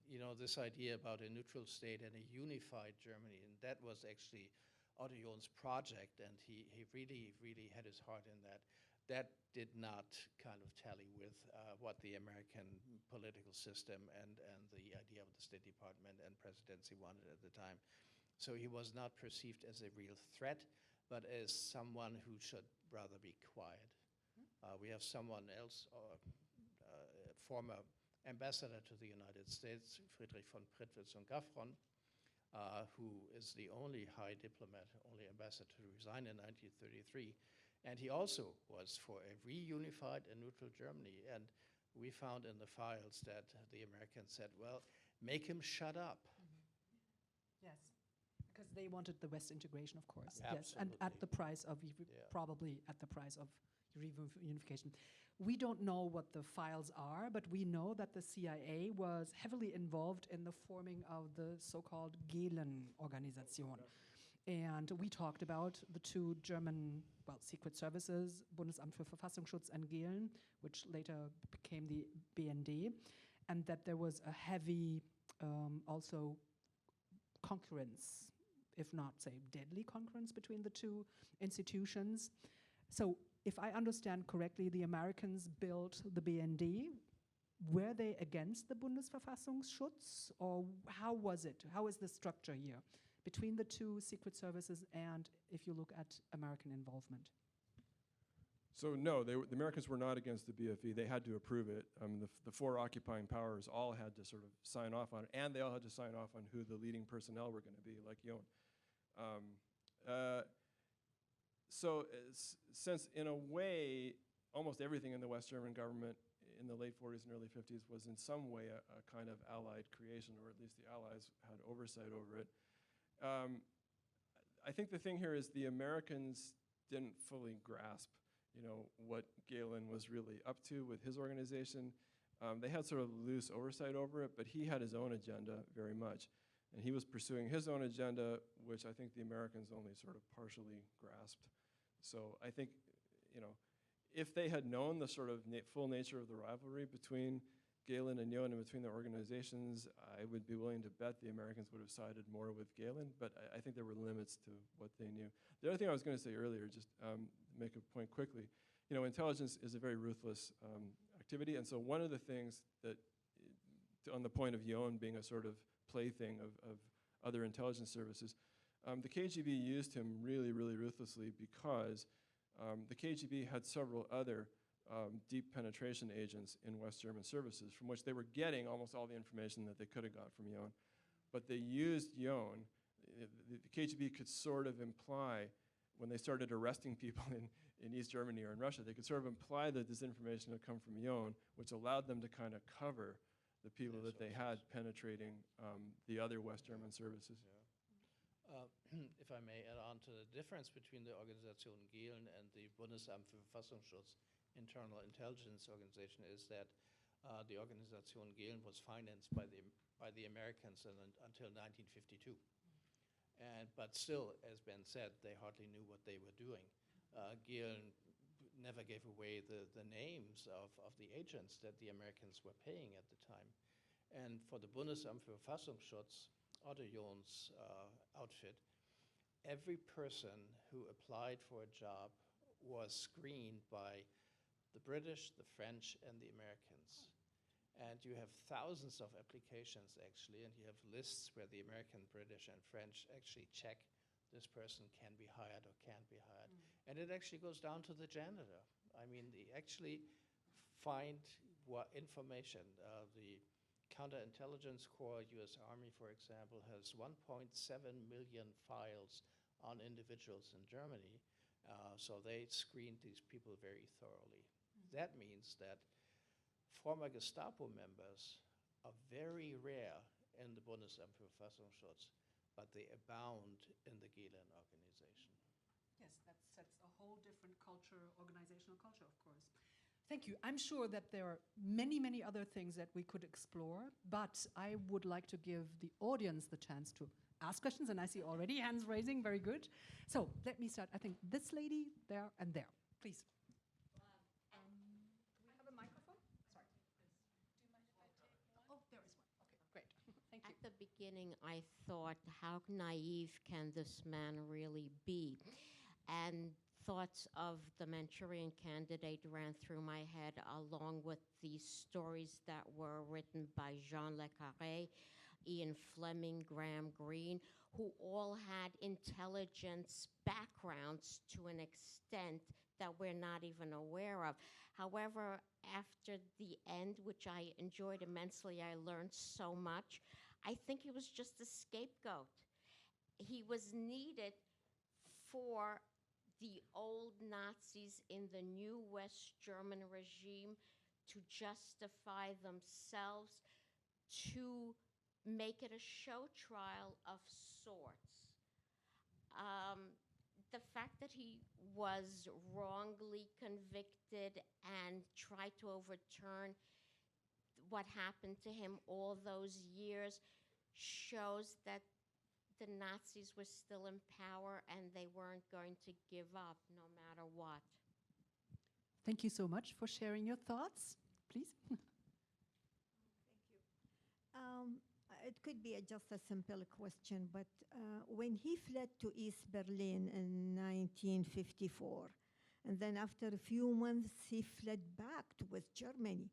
You know, this idea about a neutral state and a unified Germany, and that was actually Otto John's project, and he really, really had his heart in that. that did not kind of tally with what the American political system and the idea of the State Department and presidency wanted at the time. So he was not perceived as a real threat, but as someone who should rather be quiet. We have someone else, former ambassador to the United States, Friedrich von Prittwitz und Gaffron, who is the only high diplomat, only ambassador to resign in 1933. And he also was for a reunified and neutral Germany. And we found in the files that the Americans said, well, make him shut up. Yes, because they wanted the West integration, of course. Absolutely. Yes, and at the price of, probably at the price of reunification. We don't know what the files are, but we know that the CIA was heavily involved in the forming of the so-called Gehlen-Organisation. And we talked about the two German, well, secret services, Bundesamt für Verfassungsschutz and Gehlen, which later became the BND, and that there was a heavy also concurrence, if not, say, deadly concurrence between the two institutions. So if I understand correctly, the Americans built the BND. Were they against the Bundesverfassungsschutz, or how was it? How is the structure here between the two secret services and if you look at American involvement? So no, the Americans were not against the BFE. They had to approve it. The four occupying powers all had to sort of sign off on it, and they all had to sign off on who the leading personnel were going to be, like Jon. Since in a way, almost everything in the West German government in the late 40s and early 50s was in some way a kind of Allied creation, or at least the Allies had oversight over it. I think the thing here is the Americans didn't fully grasp, what Gehlen was really up to with his organization. They had sort of loose oversight over it, but he had his own agenda very much. And he was pursuing his own agenda, which I think the Americans only sort of partially grasped. So I think, if they had known the sort of full nature of the rivalry between Gehlen and Jon and between the organizations, I would be willing to bet the Americans would have sided more with Gehlen, but I think there were limits to what they knew. The other thing I was going to say earlier, just make a point quickly, intelligence is a very ruthless activity, and so one of the things that, on the point of Jon being a sort of plaything of other intelligence services, the KGB used him really, really ruthlessly because the KGB had several other deep penetration agents in West German services from which they were getting almost all the information that they could have got from Jon. But they used Jon. The KGB could sort of imply, when they started arresting people in East Germany or in Russia, they could sort of imply that this information had come from Jon, which allowed them to kind of cover the people that they had penetrating the other West German services. Yeah. If I may add on to the difference between the Organisation Gehlen and the Bundesamt für Verfassungsschutz internal intelligence organization is that the Organisation Gehlen was financed by the Americans until 1952. But still, as Ben said, they hardly knew what they were doing. Gehlen never gave away the names of the agents that the Americans were paying at the time. And for the Bundesamt für Verfassungsschutz, Otto John's outfit, every person who applied for a job was screened by the British, the French, and the Americans. And you have thousands of applications, actually, and you have lists where the American, British, and French actually check this person can be hired or can't be hired. And it actually goes down to the janitor. I mean, they actually find what information. The Counterintelligence Corps, US Army, for example, has 1.7 million files on individuals in Germany. So they screened these people very thoroughly. That means that former Gestapo members are very rare in the Bundesamt für Verfassungsschutz, but they abound in the Gehlen organization. Yes, that sets a whole different culture, organizational culture, of course. Thank you. I'm sure that there are many, many other things that we could explore, but I would like to give the audience the chance to ask questions, and I see already hands raising, very good. So let me start. I think this lady, there, and there, please. Do we have a microphone? Sorry. Oh, there is one. Okay, great. Thank you. At the beginning, I thought, how naive can this man really be? And thoughts of the Manchurian Candidate ran through my head, along with the stories that were written by Jean Le Carré, Ian Fleming, Graham Greene, who all had intelligence backgrounds to an extent that we're not even aware of. However, after the end, which I enjoyed immensely, I learned so much. I think he was just a scapegoat. He was needed for the old Nazis in the new West German regime to justify themselves, to make it a show trial of sorts. The fact that he was wrongly convicted and tried to overturn what happened to him all those years shows that the Nazis were still in power and they weren't going to give up no matter what. Thank you so much for sharing your thoughts. Please. It could be just a simple question, but when he fled to East Berlin in 1954, and then after a few months he fled back to West Germany,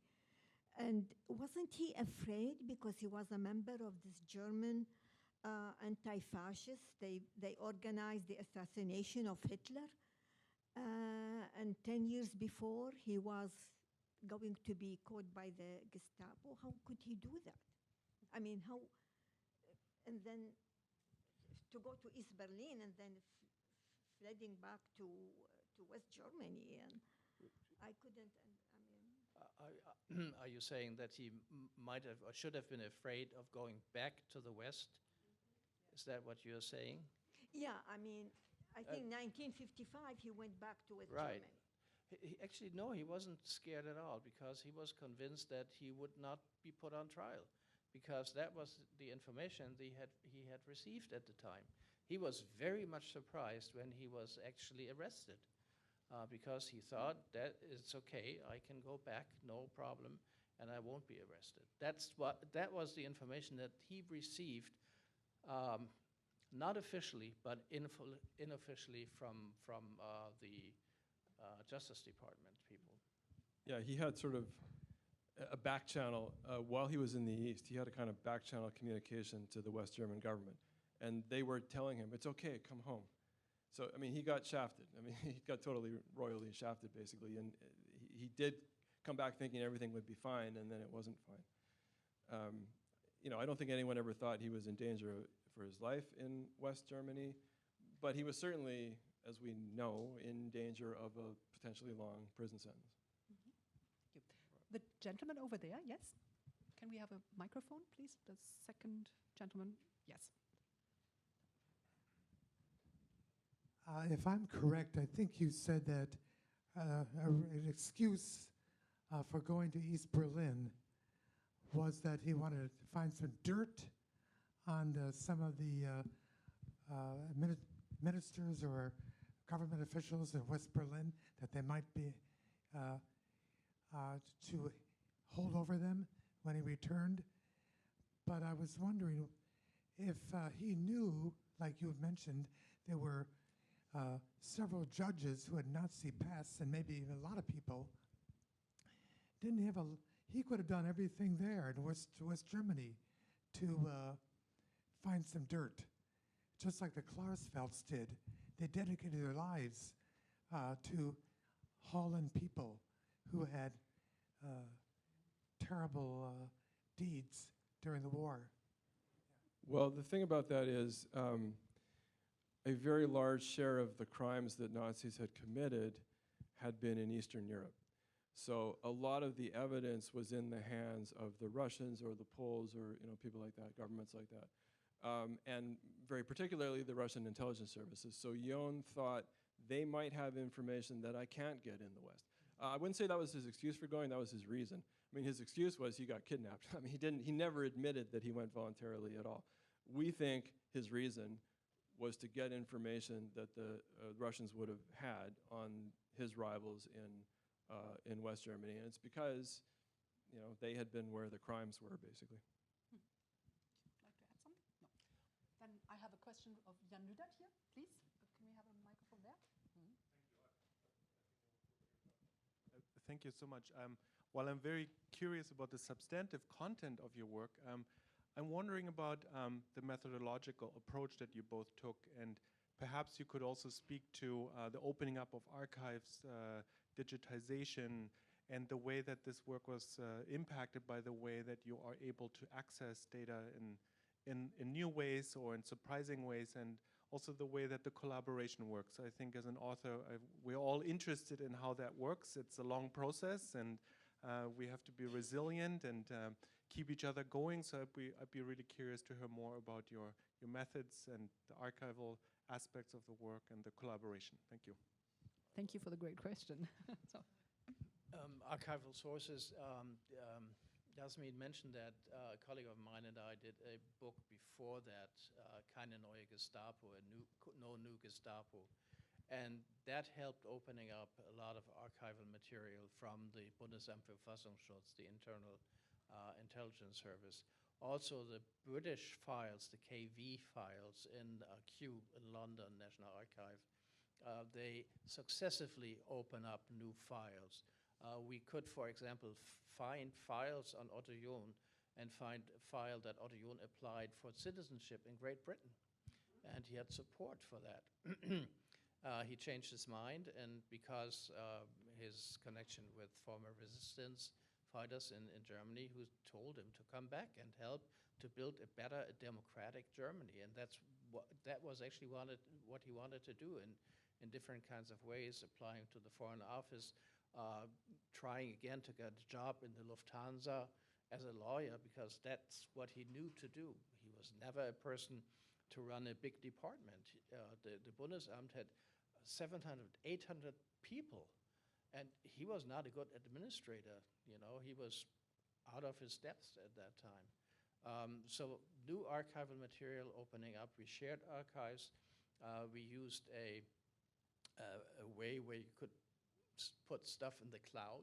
and wasn't he afraid because he was a member of this German anti-fascists? They organized the assassination of Hitler, and 10 years before he was going to be caught by the Gestapo. How could he do that? I mean, how, and then to go to East Berlin and then fleeing back to West Germany, and I couldn't, I mean. Are you saying that he might have or should have been afraid of going back to the West? Is that what you're saying? Yeah, I mean, I think 1955 he went back to West Right. Germany. Actually, no, he wasn't scared at all because he was convinced that he would not be put on trial, because that was the information he had received at the time. He was very much surprised when he was actually arrested, because he thought that it's okay, I can go back, no problem, and I won't be arrested. That was the information that he received, not officially, but unofficially from the Justice Department people. Yeah, he had sort of a back channel. While he was in the East, he had a kind of back channel communication to the West German government. And they were telling him, it's okay, come home. So, I mean, he got shafted. I mean, he got totally royally shafted, basically. And he did come back thinking everything would be fine, and then it wasn't fine. You know, I don't think anyone ever thought he was in danger for his life in West Germany, but he was certainly, as we know, in danger of a potentially long prison sentence. The gentleman over there, yes? Can we have a microphone, please? The second gentleman, yes. If I'm correct, I think you said that an excuse for going to East Berlin was that he wanted to find some dirt on some of the ministers or government officials in West Berlin, that they might be to hold over them when he returned. But I was wondering if he knew, like you mentioned, there were several judges who had Nazi pasts, and maybe even a lot of people didn't have he could have done everything there in West Germany to find some dirt, just like the Klarsfelds did. They dedicated their lives to Holland people who had terrible deeds during the war. Well, the thing about that is a very large share of the crimes that Nazis had committed had been in Eastern Europe. So a lot of the evidence was in the hands of the Russians or the Poles or people like that, governments like that. And very particularly the Russian intelligence services. So Yon thought they might have information that I can't get in the West. I wouldn't say that was his excuse for going, that was his reason. I mean, his excuse was he got kidnapped. I mean, he never admitted that he went voluntarily at all. We think his reason was to get information that the Russians would have had on his rivals in West Germany, and it's because they had been where the crimes were, basically. Like to add something? No. Then I have a question of Jan Lüdert here, please. Can we have a microphone there? Thank you so much. While I'm very curious about the substantive content of your work, I'm wondering about the methodological approach that you both took, and perhaps you could also speak to the opening up of archives, digitization, and the way that this work was impacted by the way that you are able to access data in new ways or in surprising ways, and also the way that the collaboration works. I think as an author, we're all interested in how that works. It's a long process, and we have to be resilient and keep each other going. So I'd be really curious to hear more about your methods and the archival aspects of the work and the collaboration. Thank you. Thank you for the great question. So. Archival sources, Yasemin mentioned that a colleague of mine and I did a book before that, Keine neue Gestapo, No New Gestapo. And that helped opening up a lot of archival material from the Bundesamt für Verfassungsschutz, the internal intelligence service. Also the British files, the KV files in Kew in London, National Archive, they successively open up new files. We could, for example, find files on Otto John and find a file that Otto John applied for citizenship in Great Britain. And he had support for that. He changed his mind, and because his connection with former resistance fighters in Germany, who told him to come back and help to build a better, democratic Germany. And that was actually what he wanted to do in different kinds of ways, applying to the Foreign Office, trying again to get a job in the Lufthansa as a lawyer, because that's what he knew to do. He was never a person to run a big department. The Bundesamt had 700, 800 people, and he was not a good administrator. You know, he was out of his depth at that time. So new archival material opening up. We shared archives. We used a way where you could put stuff in the cloud,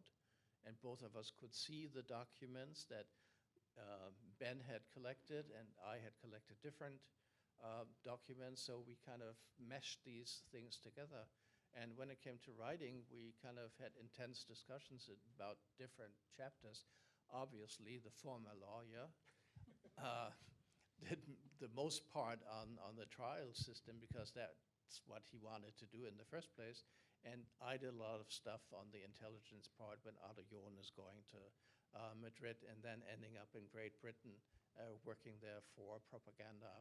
and both of us could see the documents that Ben had collected, and I had collected different documents, so we kind of meshed these things together. And when it came to writing, we kind of had intense discussions about different chapters. Obviously, the former lawyer did the most part on the trial system, because that's what he wanted to do in the first place. And I did a lot of stuff on the intelligence part when Otto John is going to Madrid and then ending up in Great Britain, working there for propaganda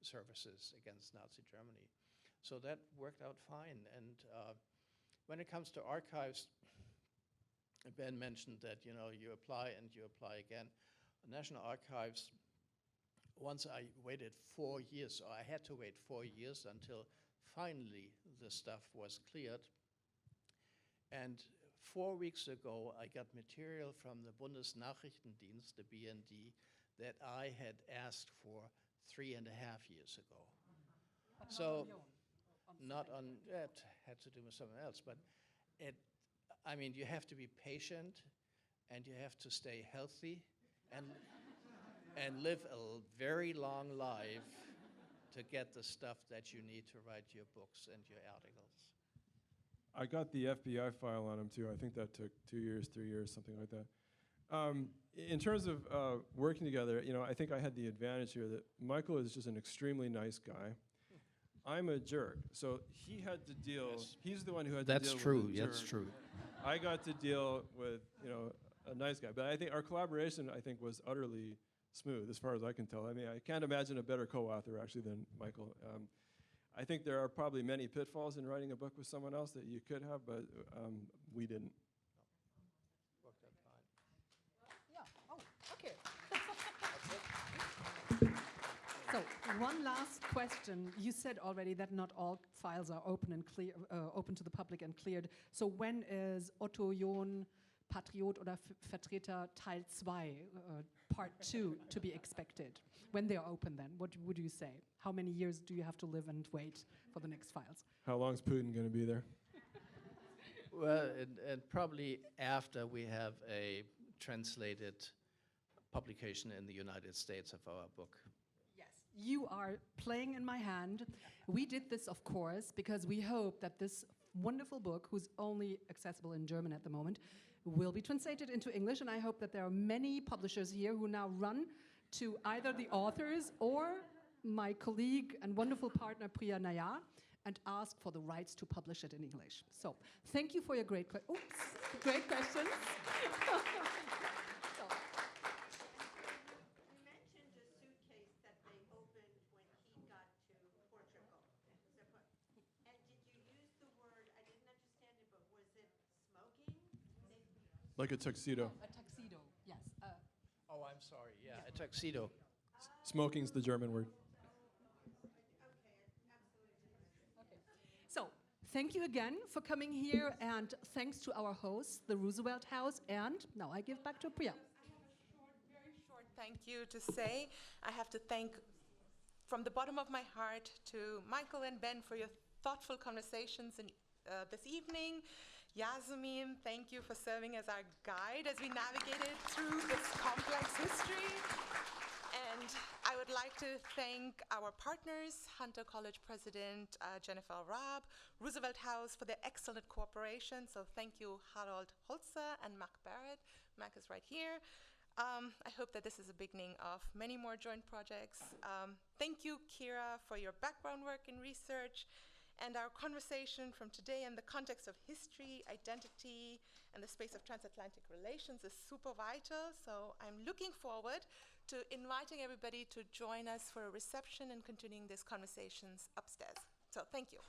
services against Nazi Germany. So that worked out fine. And when it comes to archives, Ben mentioned that, you know, you apply and you apply again. National Archives, once I waited 4 years, or I had to wait 4 years until finally the stuff was cleared. And 4 weeks ago, I got material from the Bundesnachrichtendienst, the BND, that I had asked for 3.5 years ago. But so not on it had to do with something else, but I mean, you have to be patient, and you have to stay healthy, and live a very long life to get the stuff that you need to write your books and your articles. I got the FBI file on him too. I think that took 2 years, 3 years, something like that. In terms of working together, you know, I think I had the advantage here that Michael is just an extremely nice guy. I'm a jerk, so he had to deal. Yes. He's the one who had That's to deal true. with a jerk. That's true. I got to deal with, you know, a nice guy. But I think our collaboration, I think, was utterly smooth, as far as I can tell. I mean, I can't imagine a better co-author, actually, than Michael. I think there are probably many pitfalls in writing a book with someone else that you could have, but we didn't. Worked out fine. Yeah. Oh, okay. So one last question. You said already that not all files are open and clear, open to the public and cleared. So when is Otto John, Patriot oder Vertreter Teil 2, part 2, to be expected? When they are open, then, what would you say? How many years do you have to live and wait for the next files? How long is Putin going to be there? Well, and probably after we have a translated publication in the United States of our book. Yes, you are playing in my hand. We did this, of course, because we hope that this wonderful book, who's only accessible in German at the moment, will be translated into English, and I hope that there are many publishers here who now run to either the authors or my colleague and wonderful partner Priya Nayar and ask for the rights to publish it in English. So thank you for your great questions. You mentioned the suitcase that they opened when he got to Portugal. And did you use the word, I didn't understand it, but was it smoking? Like a tuxedo. A tuxedo, yes. Oh, I'm sorry. Yeah, a tuxedo. Smoking's the German word. So, thank you again for coming here, and thanks to our hosts, the Roosevelt House, and now I give back to Priya. I have a very short thank you to say. I have to thank from the bottom of my heart to Michael and Ben for your thoughtful conversations this evening. Yasemin, thank you for serving as our guide as we navigated through this complex history. And I would like to thank our partners, Hunter College President Jennifer Raab, Roosevelt House for their excellent cooperation. So thank you, Harold Holzer and Mark Barrett. Mark is right here. I hope that this is a beginning of many more joint projects. Thank you, Kira, for your background work in research. And our conversation from today in the context of history, identity, and the space of transatlantic relations is super vital. So I'm looking forward to inviting everybody to join us for a reception and continuing these conversations upstairs. So thank you.